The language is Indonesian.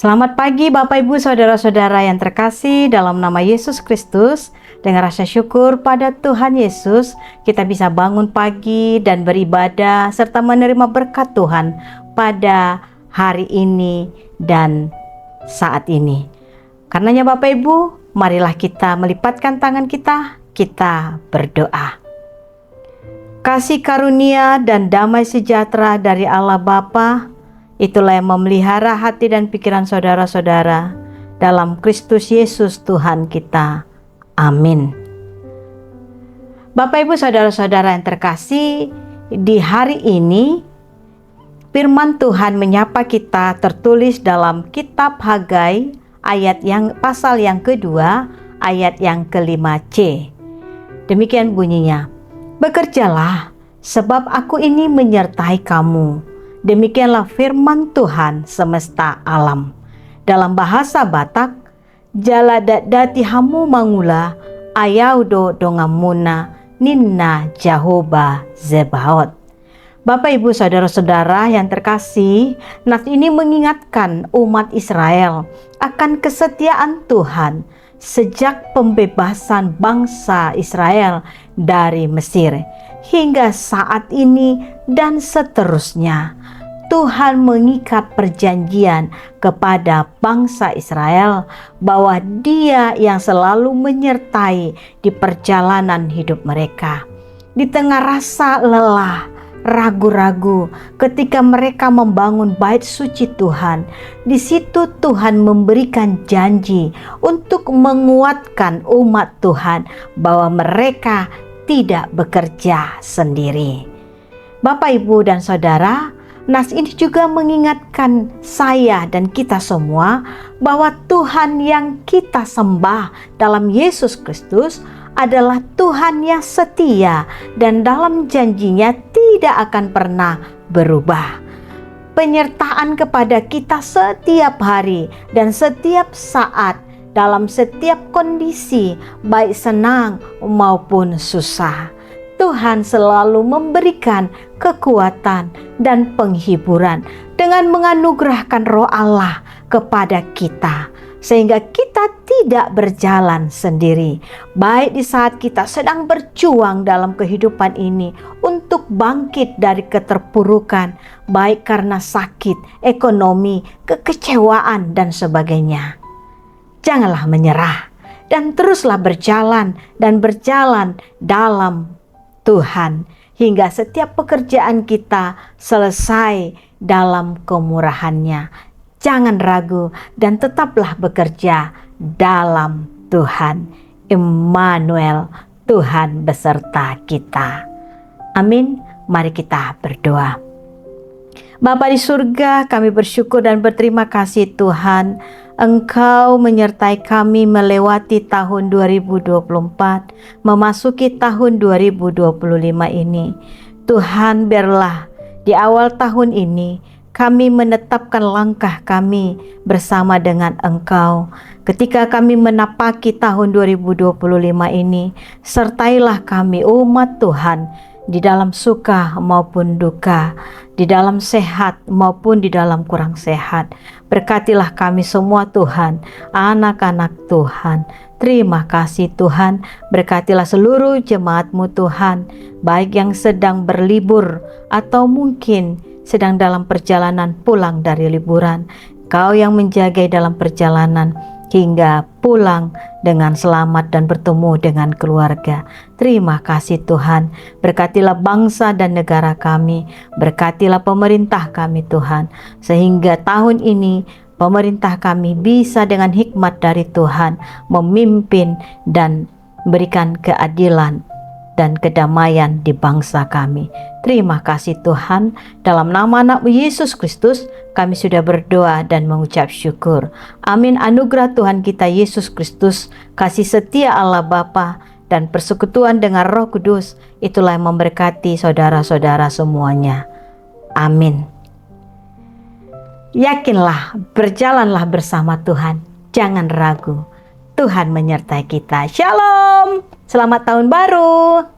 Selamat pagi Bapak Ibu Saudara-saudara yang terkasih dalam nama Yesus Kristus. Dengan rasa syukur pada Tuhan Yesus, kita bisa bangun pagi dan beribadah serta menerima berkat Tuhan pada hari ini dan saat ini. Karenanya Bapak Ibu, marilah kita melipatkan tangan kita berdoa. Kasih karunia dan damai sejahtera dari Allah Bapa, itulah yang memelihara hati dan pikiran saudara-saudara dalam Kristus Yesus Tuhan kita. Amin. Bapak Ibu Saudara-saudara yang terkasih, di hari ini firman Tuhan menyapa kita tertulis dalam kitab Hagai pasal yang kedua ayat yang ke-5c. Demikian bunyinya, "Bekerjalah sebab aku ini menyertai kamu. Demikianlah firman Tuhan semesta alam." Dalam bahasa Batak, "Jaladat hamu mangula ayaudo dongamuna ninna Jehovah Zebaot." Bapak Ibu Saudara-saudara yang terkasih, nas ini mengingatkan umat Israel akan kesetiaan Tuhan sejak pembebasan bangsa Israel dari Mesir hingga saat ini dan seterusnya. Tuhan mengikat perjanjian kepada bangsa Israel bahwa Dia yang selalu menyertai di perjalanan hidup mereka. Di tengah rasa lelah, ragu-ragu ketika mereka membangun bait suci Tuhan, di situ Tuhan memberikan janji untuk menguatkan umat Tuhan bahwa mereka tidak bekerja sendiri. Bapak, Ibu, dan Saudara, nas ini juga mengingatkan saya dan kita semua bahwa Tuhan yang kita sembah dalam Yesus Kristus adalah Tuhan yang setia dan dalam janjinya tidak akan pernah berubah. Penyertaan kepada kita setiap hari dan setiap saat dalam setiap kondisi, baik senang maupun susah. Tuhan selalu memberikan kekuatan dan penghiburan dengan menganugerahkan Roh Allah kepada kita, sehingga kita tidak berjalan sendiri, baik di saat kita sedang berjuang dalam kehidupan ini untuk bangkit dari keterpurukan, baik karena sakit, ekonomi, kekecewaan, dan sebagainya. Janganlah menyerah dan teruslah berjalan dalam Tuhan hingga setiap pekerjaan kita selesai dalam kemurahan-Nya. Jangan ragu dan tetaplah bekerja dalam Tuhan. Immanuel, Tuhan beserta kita. Amin. Mari kita berdoa. Bapa di surga, kami bersyukur dan berterima kasih Tuhan, Engkau menyertai kami melewati tahun 2024, memasuki tahun 2025 ini. Tuhan, biarlah di awal tahun ini kami menetapkan langkah kami bersama dengan Engkau. Ketika kami menapaki tahun 2025 ini, sertailah kami umat Tuhan di dalam suka maupun duka, di dalam sehat maupun di dalam kurang sehat. Berkatilah kami semua Tuhan, anak-anak Tuhan. Terima kasih Tuhan, berkatilah seluruh jemaat-Mu Tuhan, baik yang sedang berlibur atau mungkin sedang dalam perjalanan pulang dari liburan. Kau yang menjaga dalam perjalanan hingga pulang dengan selamat dan bertemu dengan keluarga. Terima kasih Tuhan, berkatilah bangsa dan negara kami, berkatilah pemerintah kami Tuhan, sehingga tahun ini pemerintah kami bisa dengan hikmat dari Tuhan memimpin dan berikan keadilan dan kedamaian di bangsa kami. Terima kasih Tuhan, dalam nama anak-Mu Yesus Kristus kami sudah berdoa dan mengucap syukur. Amin. Anugerah Tuhan kita Yesus Kristus, kasih setia Allah Bapa, dan persekutuan dengan Roh Kudus, itulah yang memberkati saudara-saudara semuanya. Amin. Yakinlah, berjalanlah bersama Tuhan, jangan ragu. Tuhan menyertai kita. Shalom, selamat tahun baru.